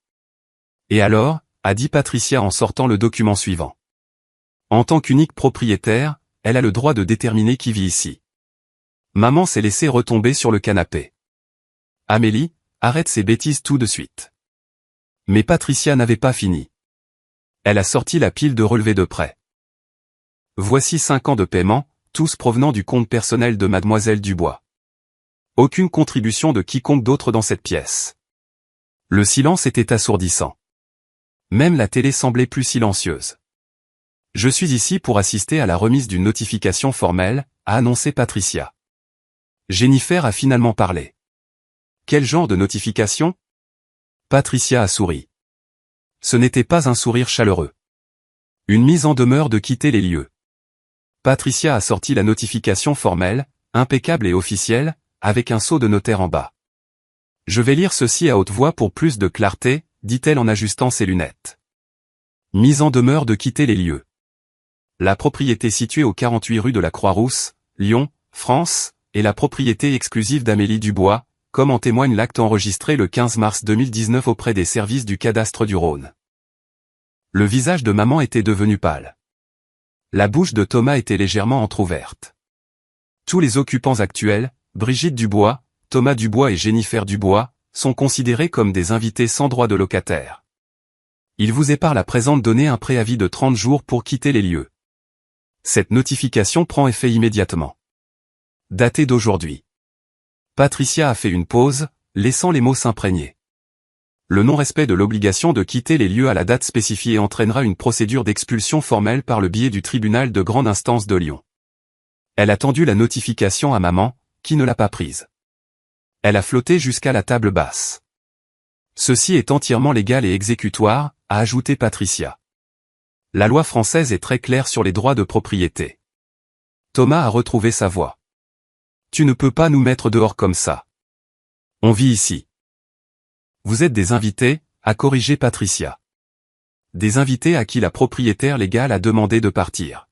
Et alors, a dit Patricia en sortant le document suivant. En tant qu'unique propriétaire, elle a le droit de déterminer qui vit ici. Maman s'est laissée retomber sur le canapé. Amélie, arrête ces bêtises tout de suite. Mais Patricia n'avait pas fini. Elle a sorti la pile de relevés de prêt. Voici 5 ans de paiement, tous provenant du compte personnel de mademoiselle Dubois. Aucune contribution de quiconque d'autre dans cette pièce. Le silence était assourdissant. Même la télé semblait plus silencieuse. Je suis ici pour assister à la remise d'une notification formelle, a annoncé Patricia. Jennifer a finalement parlé. Quel genre de notification? Patricia a souri. Ce n'était pas un sourire chaleureux. Une mise en demeure de quitter les lieux. Patricia a sorti la notification formelle, impeccable et officielle, avec un sceau de notaire en bas. Je vais lire ceci à haute voix pour plus de clarté, dit-elle en ajustant ses lunettes. Mise en demeure de quitter les lieux. La propriété située au 48 rue de la Croix-Rousse, Lyon, France, est la propriété exclusive d'Amélie Dubois, comme en témoigne l'acte enregistré le 15 mars 2019 auprès des services du cadastre du Rhône. Le visage de maman était devenu pâle. La bouche de Thomas était légèrement entr'ouverte. Tous les occupants actuels, Brigitte Dubois, Thomas Dubois et Jennifer Dubois, sont considérés comme des invités sans droit de locataire. Il vous est par la présente donné un préavis de 30 jours pour quitter les lieux. Cette notification prend effet immédiatement. Datée d'aujourd'hui. Patricia a fait une pause, laissant les mots s'imprégner. Le non-respect de l'obligation de quitter les lieux à la date spécifiée entraînera une procédure d'expulsion formelle par le biais du tribunal de grande instance de Lyon. Elle a tendu la notification à maman, qui ne l'a pas prise. Elle a flotté jusqu'à la table basse. Ceci est entièrement légal et exécutoire, a ajouté Patricia. La loi française est très claire sur les droits de propriété. Thomas a retrouvé sa voix. Tu ne peux pas nous mettre dehors comme ça. On vit ici. Vous êtes des invités, a corrigé Patricia. Des invités à qui la propriétaire légale a demandé de partir.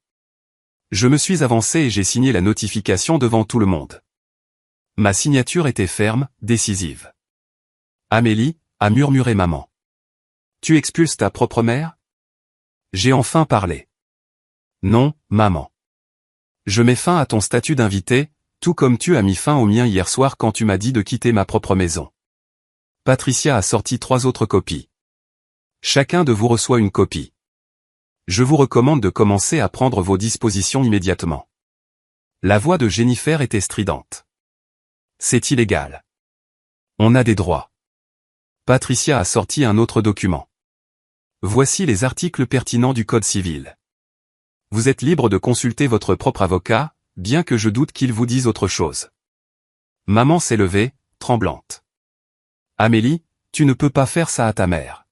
Je me suis avancé et j'ai signé la notification devant tout le monde. Ma signature était ferme, décisive. Amélie, a murmuré maman. Tu expulses ta propre mère? J'ai enfin parlé. Non, maman. Je mets fin à ton statut d'invité, tout comme tu as mis fin au mien hier soir quand tu m'as dit de quitter ma propre maison. Patricia a sorti 3 autres copies. Chacun de vous reçoit une copie. Je vous recommande de commencer à prendre vos dispositions immédiatement. La voix de Jennifer était stridente. C'est illégal. On a des droits. Patricia a sorti un autre document. Voici les articles pertinents du Code civil. Vous êtes libre de consulter votre propre avocat, bien que je doute qu'il vous dise autre chose. Maman s'est levée, tremblante. Amélie, tu ne peux pas faire ça à ta mère.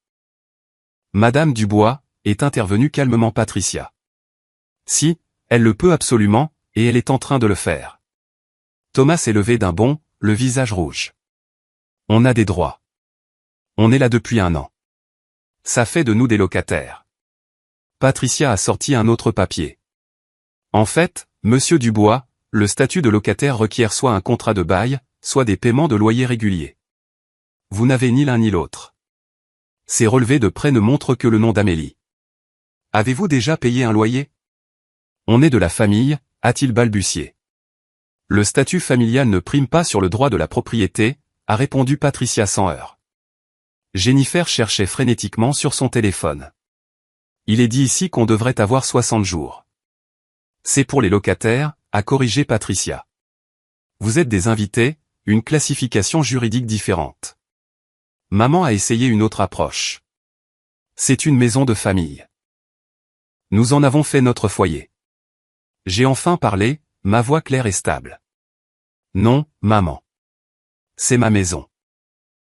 Madame Dubois, est intervenue calmement Patricia. Si, elle le peut absolument, et elle est en train de le faire. Thomas s'est levé d'un bond, le visage rouge. On a des droits. On est là depuis 1 an. Ça fait de nous des locataires. Patricia a sorti un autre papier. En fait, Monsieur Dubois, le statut de locataire requiert soit un contrat de bail, soit des paiements de loyer réguliers. Vous n'avez ni l'un ni l'autre. Ces relevés de prêt ne montrent que le nom d'Amélie. Avez-vous déjà payé un loyer? On est de la famille, a-t-il balbutié. Le statut familial ne prime pas sur le droit de la propriété, a répondu Patricia sans heurts. Jennifer cherchait frénétiquement sur son téléphone. Il est dit ici qu'on devrait avoir 60 jours. C'est pour les locataires, a corrigé Patricia. Vous êtes des invités, une classification juridique différente. Maman a essayé une autre approche. C'est une maison de famille. Nous en avons fait notre foyer. J'ai enfin parlé, ma voix claire et stable. Non, maman. C'est ma maison.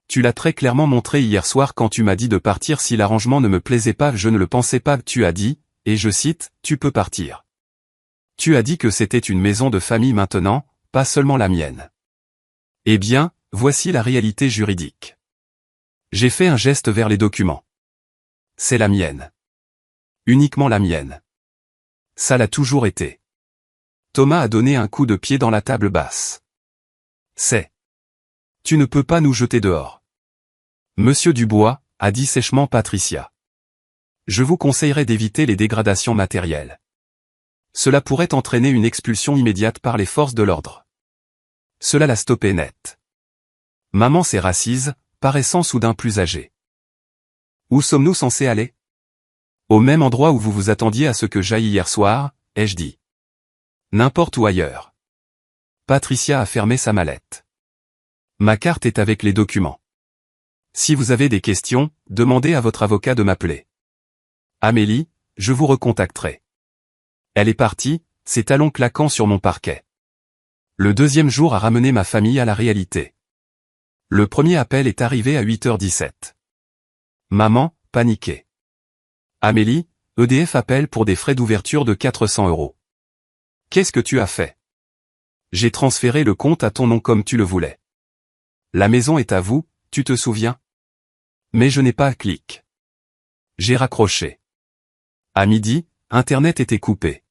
Tu l'as très clairement montré hier soir quand tu m'as dit de partir si l'arrangement ne me plaisait pas, je ne le pensais pas, tu as dit, et je cite, tu peux partir. Tu as dit que c'était une maison de famille maintenant, pas seulement la mienne. Eh bien, voici la réalité juridique. J'ai fait un geste vers les documents. C'est la mienne. Uniquement la mienne. Ça l'a toujours été. Thomas a donné un coup de pied dans la table basse. C'est. Tu ne peux pas nous jeter dehors. Monsieur Dubois, a dit sèchement Patricia. Je vous conseillerais d'éviter les dégradations matérielles. Cela pourrait entraîner une expulsion immédiate par les forces de l'ordre. Cela l'a stoppé net. Maman s'est rassise, paraissant soudain plus âgée. Où sommes-nous censés aller? Au même endroit où vous vous attendiez à ce que j'aille hier soir, ai-je dit. N'importe où ailleurs. Patricia a fermé sa mallette. Ma carte est avec les documents. Si vous avez des questions, demandez à votre avocat de m'appeler. Amélie, je vous recontacterai. Elle est partie, ses talons claquant sur mon parquet. Le 2e jour a ramené ma famille à la réalité. Le premier appel est arrivé à 8h17. Maman, paniquée. Amélie, EDF appelle pour des frais d'ouverture de 400 €. Qu'est-ce que tu as fait? J'ai transféré le compte à ton nom comme tu le voulais. La maison est à vous, tu te souviens? Mais je n'ai pas clic. J'ai raccroché. À midi, Internet était coupé.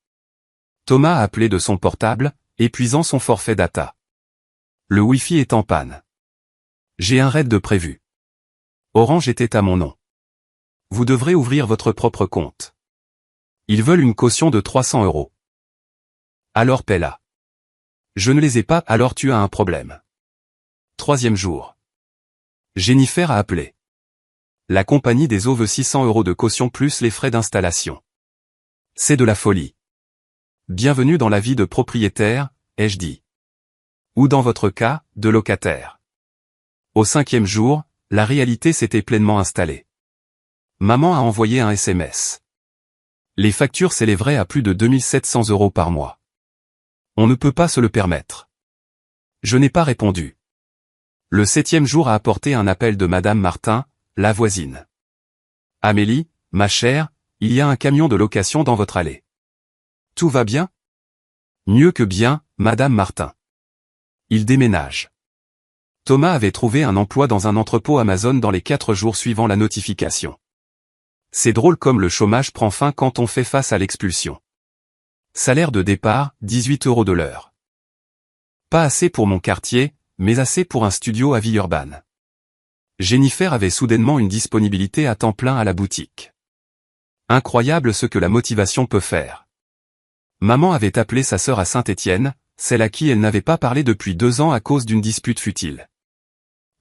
Thomas a appelé de son portable, épuisant son forfait data. Le Wi-Fi est en panne. J'ai un raid de prévu. Orange était à mon nom. Vous devrez ouvrir votre propre compte. Ils veulent une caution de 300 €. Alors paie-la. Je ne les ai pas, alors tu as un problème. 3e jour. Jennifer a appelé. La compagnie des eaux veut 600 € de caution plus les frais d'installation. C'est de la folie. Bienvenue dans la vie de propriétaire, ai-je dit. Ou dans votre cas, de locataire. Au 5e jour, la réalité s'était pleinement installée. Maman a envoyé un SMS. Les factures s'élèveraient à plus de 2700 € par mois. On ne peut pas se le permettre. Je n'ai pas répondu. Le 7e jour a apporté un appel de Madame Martin, la voisine. Amélie, ma chère, il y a un camion de location dans votre allée. Tout va bien? Mieux que bien, Madame Martin. Il déménage. Thomas avait trouvé un emploi dans un entrepôt Amazon dans les 4 jours suivant la notification. C'est drôle comme le chômage prend fin quand on fait face à l'expulsion. Salaire de départ, 18 € de l'heure. Pas assez pour mon quartier, mais assez pour un studio à Villeurbanne. Jennifer avait soudainement une disponibilité à temps plein à la boutique. Incroyable ce que la motivation peut faire. Maman avait appelé sa sœur à Saint-Étienne, celle à qui elle n'avait pas parlé depuis 2 ans à cause d'une dispute futile.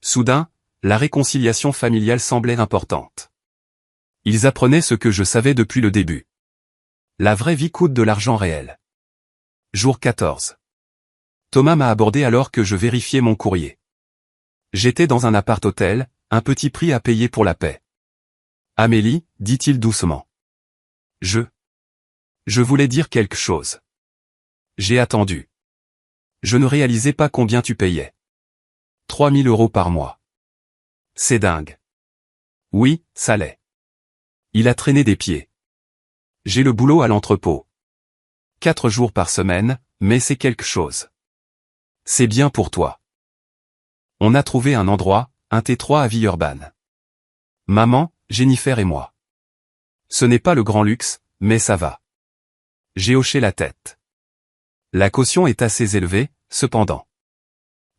Soudain, la réconciliation familiale semblait importante. Ils apprenaient ce que je savais depuis le début. La vraie vie coûte de l'argent réel. Jour 14. Thomas m'a abordé alors que je vérifiais mon courrier. J'étais dans un appart-hôtel, un petit prix à payer pour la paix. Amélie, dit-il doucement. Je voulais dire quelque chose. J'ai attendu. Je ne réalisais pas combien tu payais. 3000 € par mois. C'est dingue. Oui, ça l'est. Il a traîné des pieds. J'ai le boulot à l'entrepôt. 4 jours par semaine, mais c'est quelque chose. C'est bien pour toi. On a trouvé un endroit, un T3 à Villeurbanne. Maman, Jennifer et moi. Ce n'est pas le grand luxe, mais ça va. J'ai hoché la tête. La caution est assez élevée, cependant.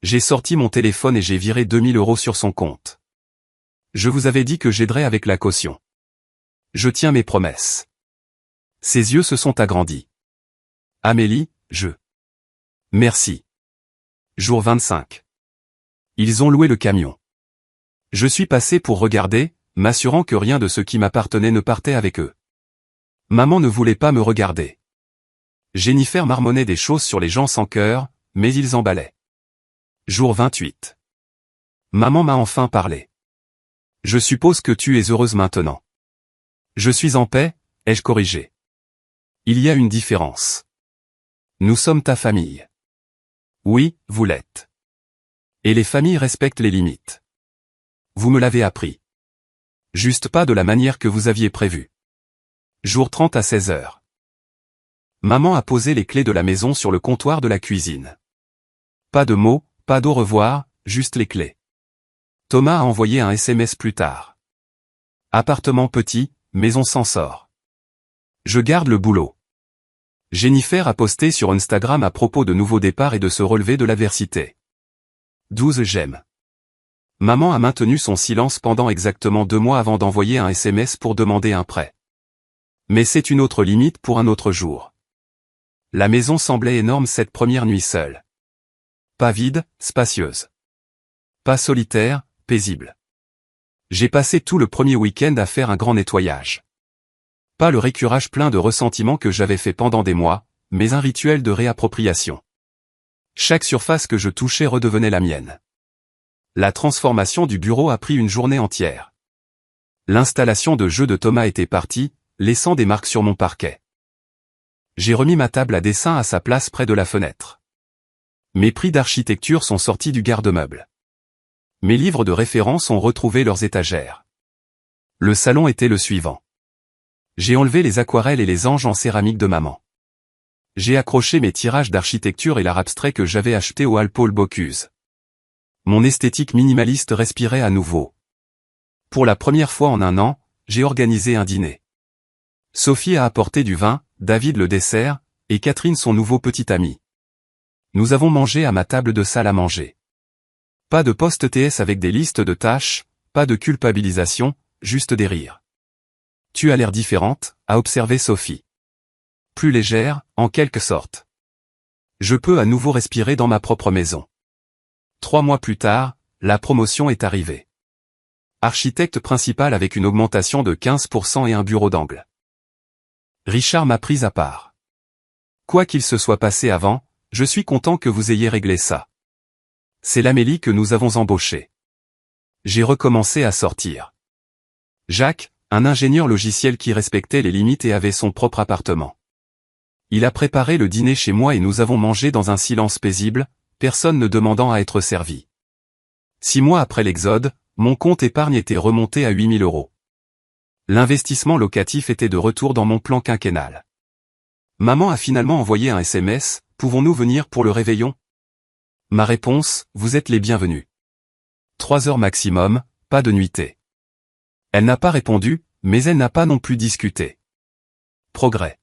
J'ai sorti mon téléphone et j'ai viré 2000 € sur son compte. Je vous avais dit que j'aiderais avec la caution. Je tiens mes promesses. Ses yeux se sont agrandis. Amélie, Merci. Jour 25. Ils ont loué le camion. Je suis passé pour regarder, m'assurant que rien de ce qui m'appartenait ne partait avec eux. Maman ne voulait pas me regarder. Jennifer marmonnait des choses sur les gens sans cœur, mais ils emballaient. Jour 28. Maman m'a enfin parlé. Je suppose que tu es heureuse maintenant. Je suis en paix, ai-je corrigé. Il y a une différence. Nous sommes ta famille. Oui, vous l'êtes. Et les familles respectent les limites. Vous me l'avez appris. Juste pas de la manière que vous aviez prévu. Jour 30 à 16 h. Maman a posé les clés de la maison sur le comptoir de la cuisine. Pas de mots, pas d'au revoir, juste les clés. Thomas a envoyé un SMS plus tard. Appartement petit, mais on s'en sort. Je garde le boulot. Jennifer a posté sur Instagram à propos de nouveaux départs et de se relever de l'adversité. 12 j'aime. Maman a maintenu son silence pendant exactement 2 mois avant d'envoyer un SMS pour demander un prêt. Mais c'est une autre limite pour un autre jour. La maison semblait énorme cette première nuit seule. Pas vide, spacieuse. Pas solitaire, paisible. J'ai passé tout le premier week-end à faire un grand nettoyage. Pas le récurage plein de ressentiments que j'avais fait pendant des mois, mais un rituel de réappropriation. Chaque surface que je touchais redevenait la mienne. La transformation du bureau a pris une journée entière. L'installation de jeux de Thomas était partie, laissant des marques sur mon parquet. J'ai remis ma table à dessin à sa place près de la fenêtre. Mes prix d'architecture sont sortis du garde-meuble. Mes livres de référence ont retrouvé leurs étagères. Le salon était le suivant. J'ai enlevé les aquarelles et les anges en céramique de maman. J'ai accroché mes tirages d'architecture et l'art abstrait que j'avais acheté au Hall Paul Bocuse. Mon esthétique minimaliste respirait à nouveau. Pour la première fois en un an, j'ai organisé un dîner. Sophie a apporté du vin, David le dessert, et Catherine son nouveau petit ami. Nous avons mangé à ma table de salle à manger. Pas de post-TS avec des listes de tâches, pas de culpabilisation, juste des rires. Tu as l'air différente, a observé Sophie. Plus légère, en quelque sorte. Je peux à nouveau respirer dans ma propre maison. 3 mois plus tard, la promotion est arrivée. Architecte principal avec une augmentation de 15% et un bureau d'angle. Richard m'a prise à part. Quoi qu'il se soit passé avant, je suis content que vous ayez réglé ça. C'est l'Amélie que nous avons embauchée. J'ai recommencé à sortir. Jacques, un ingénieur logiciel qui respectait les limites et avait son propre appartement. Il a préparé le dîner chez moi et nous avons mangé dans un silence paisible, personne ne demandant à être servi. 6 mois après l'exode, mon compte épargne était remonté à 8 000 €. L'investissement locatif était de retour dans mon plan quinquennal. Maman a finalement envoyé un SMS, « Pouvons-nous venir pour le réveillon ?» Ma réponse, « Vous êtes les bienvenus. » 3 heures maximum, pas de nuitée. Elle n'a pas répondu, mais elle n'a pas non plus discuté. Progrès.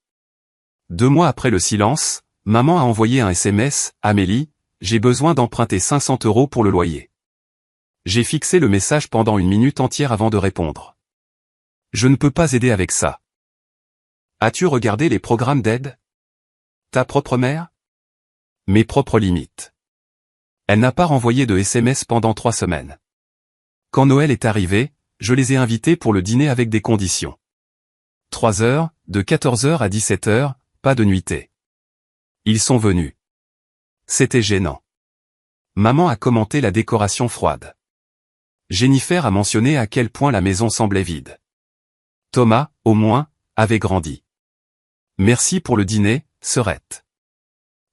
2 mois après le silence, maman a envoyé un SMS, « Amélie, j'ai besoin d'emprunter 500 € pour le loyer. » J'ai fixé le message pendant 1 minute entière avant de répondre. Je ne peux pas aider avec ça. As-tu regardé les programmes d'aide? Ta propre mère? Mes propres limites. Elle n'a pas renvoyé de SMS pendant 3 semaines. Quand Noël est arrivé, je les ai invités pour le dîner avec des conditions. 3 heures, de 14 h à 17 h, pas de nuitée. Ils sont venus. C'était gênant. Maman a commenté la décoration froide. Jennifer a mentionné à quel point la maison semblait vide. Thomas, au moins, avait grandi. Merci pour le dîner, sœurette.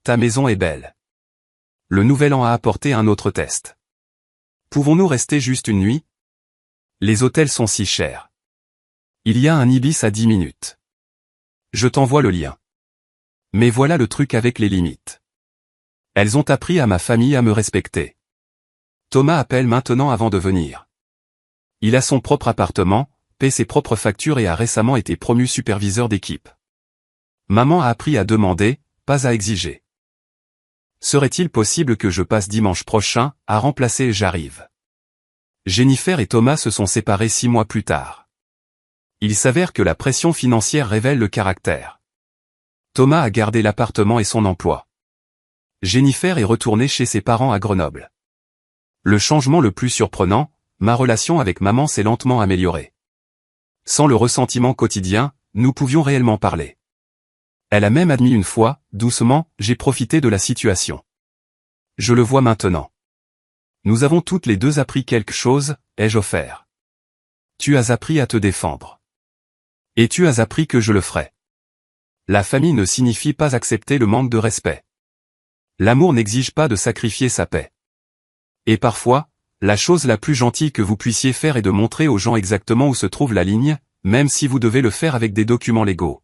Ta maison est belle. Le nouvel an a apporté un autre test. Pouvons-nous rester juste une nuit? Les hôtels sont si chers. Il y a un Ibis à 10 minutes. Je t'envoie le lien. Mais voilà le truc avec les limites. Elles ont appris à ma famille à me respecter. Thomas appelle maintenant avant de venir. Il a son propre appartement, paie ses propres factures et a récemment été promu superviseur d'équipe. Maman a appris à demander, pas à exiger. Serait-il possible que je passe dimanche prochain, à remplacer J'arrive? Jennifer et Thomas se sont séparés 6 mois plus tard. Il s'avère que la pression financière révèle le caractère. Thomas a gardé l'appartement et son emploi. Jennifer est retournée chez ses parents à Grenoble. Le changement le plus surprenant, ma relation avec maman s'est lentement améliorée. Sans le ressentiment quotidien, nous pouvions réellement parler. Elle a même admis une fois, doucement, j'ai profité de la situation. Je le vois maintenant. Nous avons toutes les deux appris quelque chose, ai-je offert. Tu as appris à te défendre. Et tu as appris que je le ferai. La famille ne signifie pas accepter le manque de respect. L'amour n'exige pas de sacrifier sa paix. Et parfois, la chose la plus gentille que vous puissiez faire est de montrer aux gens exactement où se trouve la ligne, même si vous devez le faire avec des documents légaux.